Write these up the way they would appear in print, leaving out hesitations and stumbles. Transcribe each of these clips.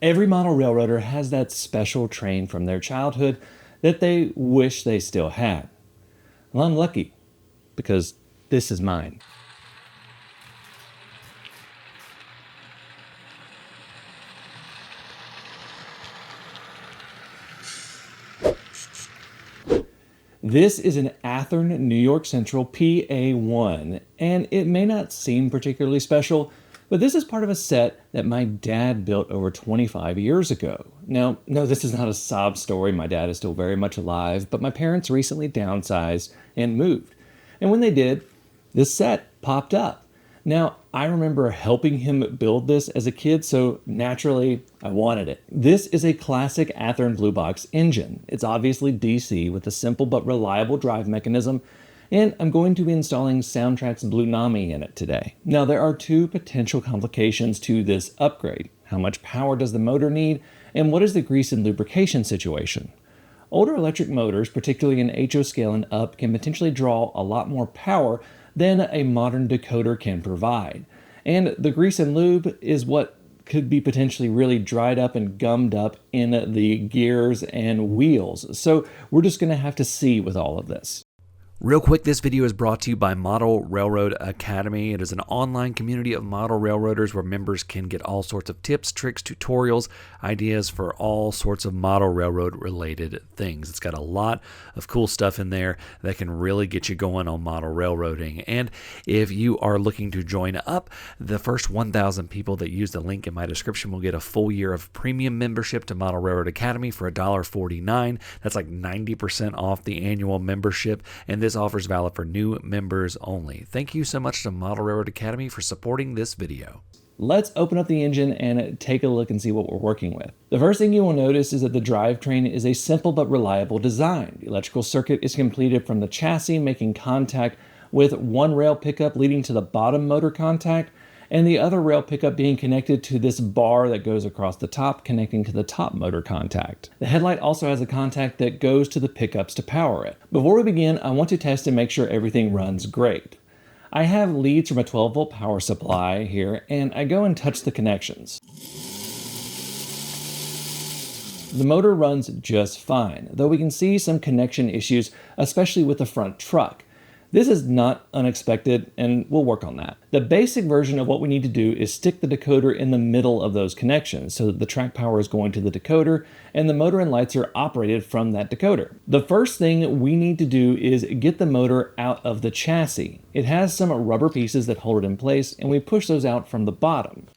Every model railroader has that special train from their childhood that they wish they still had. Well, I'm lucky, because this is mine. This is an Athearn, New York Central PA1, and it may not seem particularly special, but this is part of a set that my dad built over 25 years ago. Now, no, this is not a sob story. My dad is still very much alive, but my parents recently downsized and moved. And when they did, this set popped up. Now, I remember helping him build this as a kid, so naturally, I wanted it. This is a classic Athearn Blue Box engine. It's obviously DC with a simple but reliable drive mechanism, and I'm going to be installing Soundtrack's Blue Nami in it today. Now, there are two potential complications to this upgrade. How much power does the motor need, and what is the grease and lubrication situation? Older electric motors, particularly in HO scale and up, can potentially draw a lot more power than a modern decoder can provide. And the grease and lube is what could be potentially really dried up and gummed up in the gears and wheels. So we're just going to have to see with all of this. Real quick, this video is brought to you by Model Railroad Academy. It is an online community of model railroaders where members can get all sorts of tips, tricks, tutorials, ideas for all sorts of model railroad related things. It's got a lot of cool stuff in there that can really get you going on model railroading. And if you are looking to join up, the first 1,000 people that use the link in my description will get a full year of premium membership to Model Railroad Academy for $1.49. That's like 90% off the annual membership. And this offers valid for new members only. Thank you so much to Model Railroad Academy for supporting this video. Let's open up the engine and take a look and see what we're working with. The first thing you will notice is that the drivetrain is a simple but reliable design. The electrical circuit is completed from the chassis, making contact with one rail pickup leading to the bottom motor contact, and the other rail pickup being connected to this bar that goes across the top, connecting to the top motor contact. The headlight also has a contact that goes to the pickups to power it. Before we begin, I want to test and make sure everything runs great. I have leads from a 12-volt power supply here, and I go and touch the connections. The motor runs just fine, though we can see some connection issues, especially with the front truck. This is not unexpected, and we'll work on that. The basic version of what we need to do is stick the decoder in the middle of those connections so that the track power is going to the decoder and the motor and lights are operated from that decoder. The first thing we need to do is get the motor out of the chassis. It has some rubber pieces that hold it in place, and we push those out from the bottom.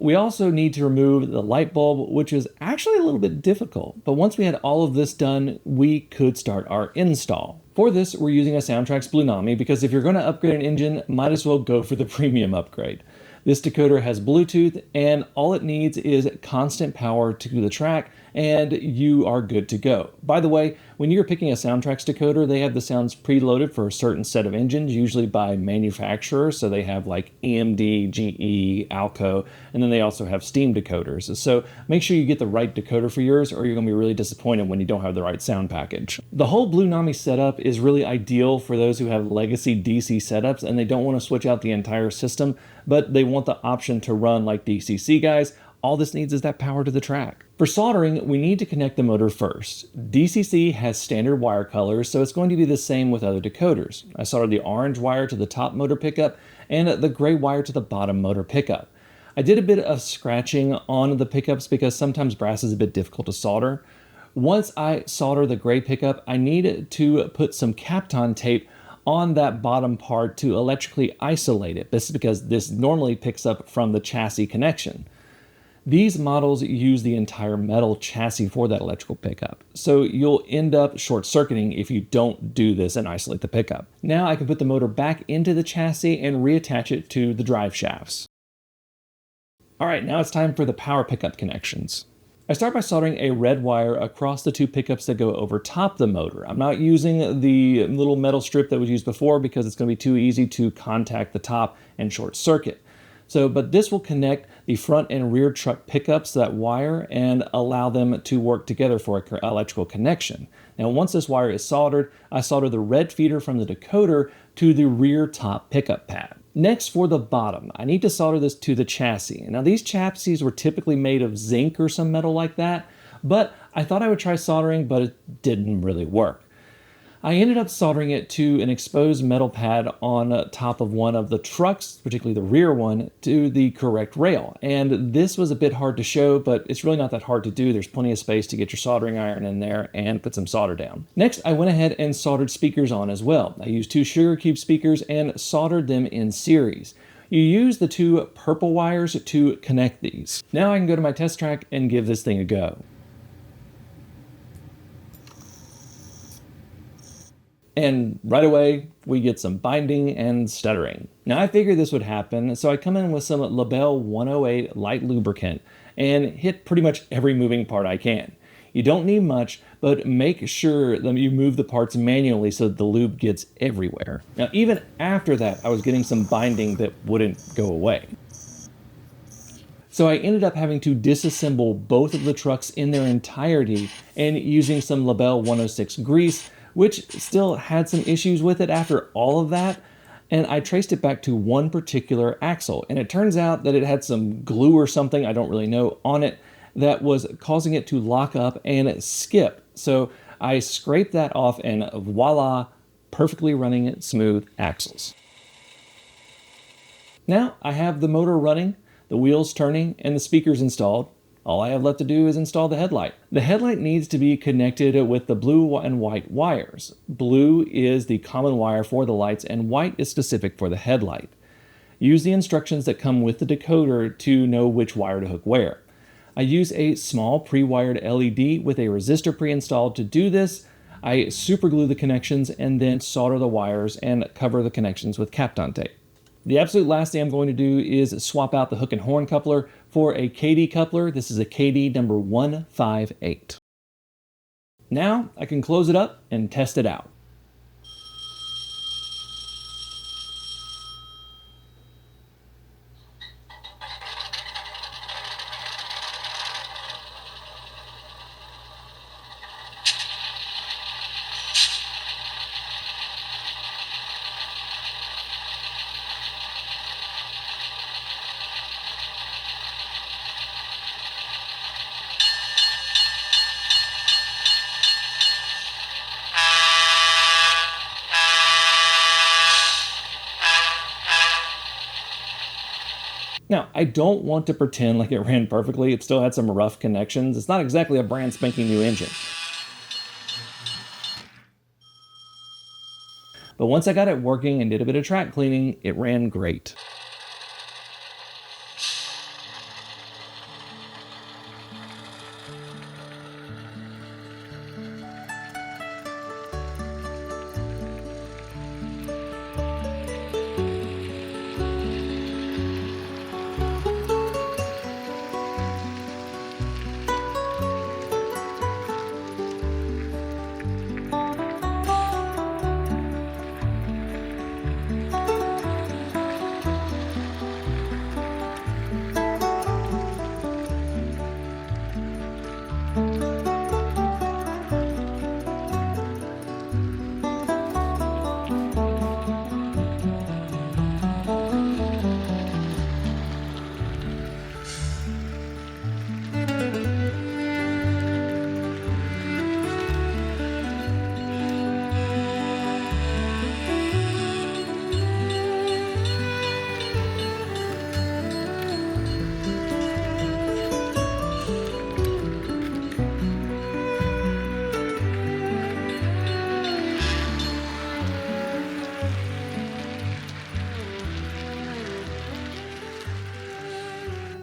We also need to remove the light bulb, which is actually a little bit difficult, but once we had all of this done, we could start our install. For this, we're using a Soundtrack's Blue Nami because if you're going to upgrade an engine, might as well go for the premium upgrade. This decoder has Bluetooth, and all it needs is constant power to the track, and you are good to go. By the way, when you're picking a Soundtrack's decoder, they have the sounds preloaded for a certain set of engines, usually by manufacturer. So they have like EMD, GE, Alco, and then they also have Steam decoders. So make sure you get the right decoder for yours, or you're going to be really disappointed when you don't have the right sound package. The whole Blue Nami setup is really ideal for those who have legacy DC setups and they don't want to switch out the entire system, but they want the option to run like DCC guys. All this needs is that power to the track. For soldering, we need to connect the motor first. DCC has standard wire colors, so it's going to be the same with other decoders. I soldered the orange wire to the top motor pickup and the gray wire to the bottom motor pickup. I did a bit of scratching on the pickups because sometimes brass is a bit difficult to solder. Once I solder the gray pickup, I need to put some Kapton tape on that bottom part to electrically isolate it. This is because this normally picks up from the chassis connection. These models use the entire metal chassis for that electrical pickup, so you'll end up short-circuiting if you don't do this and isolate the pickup. Now I can put the motor back into the chassis and reattach it to the drive shafts. Alright, now it's time for the power pickup connections. I start by soldering a red wire across the two pickups that go over top the motor. I'm not using the little metal strip that was used before because it's going to be too easy to contact the top and short circuit. But this will connect the front and rear truck pickups to that wire and allow them to work together for an electrical connection. Now, once this wire is soldered, I solder the red feeder from the decoder to the rear top pickup pad. Next, for the bottom, I need to solder this to the chassis. Now, these chassis were typically made of zinc or some metal like that, but I thought I would try soldering, but it didn't really work. I ended up soldering it to an exposed metal pad on top of one of the trucks, particularly the rear one, to the correct rail. And this was a bit hard to show, but it's really not that hard to do. There's plenty of space to get your soldering iron in there and put some solder down. Next, I went ahead and soldered speakers on as well. I used 2 sugar cube speakers and soldered them in series. You use the 2 purple wires to connect these. Now I can go to my test track and give this thing a go. And right away, we get some binding and stuttering. Now I figured this would happen, so I come in with some Labelle 108 light lubricant and hit pretty much every moving part I can. You don't need much, but make sure that you move the parts manually so that the lube gets everywhere. Now even after that, I was getting some binding that wouldn't go away. So I ended up having to disassemble both of the trucks in their entirety and using some Labelle 106 grease, which still had some issues with it after all of that, and I traced it back to one particular axle, and it turns out that it had some glue or something, I don't really know, on it that was causing it to lock up and skip. So I scraped that off and voila, perfectly running smooth axles. Now I have the motor running, the wheels turning, and the speakers installed. All I have left to do is install the headlight. The headlight needs to be connected with the blue and white wires. Blue is the common wire for the lights, and white is specific for the headlight. Use the instructions that come with the decoder to know which wire to hook where. I use a small pre-wired LED with a resistor pre-installed to do this. I super glue the connections and then solder the wires and cover the connections with Kapton tape. The absolute last thing I'm going to do is swap out the hook and horn coupler for a KD coupler. This is a KD number 158. Now I can close it up and test it out. Now, I don't want to pretend like it ran perfectly. It still had some rough connections. It's not exactly a brand spanking new engine. But once I got it working and did a bit of track cleaning, it ran great.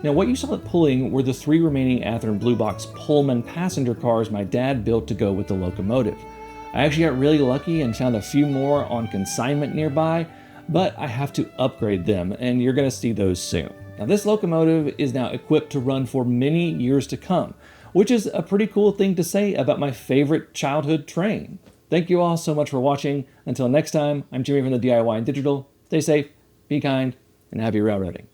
Now what you saw it pulling were the 3 remaining Athearn Blue Box Pullman passenger cars my dad built to go with the locomotive. I actually got really lucky and found a few more on consignment nearby, but I have to upgrade them, and you're going to see those soon. Now this locomotive is now equipped to run for many years to come, which is a pretty cool thing to say about my favorite childhood train. Thank you all so much for watching. Until next time, I'm Jimmy from the DIY and Digital. Stay safe, be kind, and happy railroading.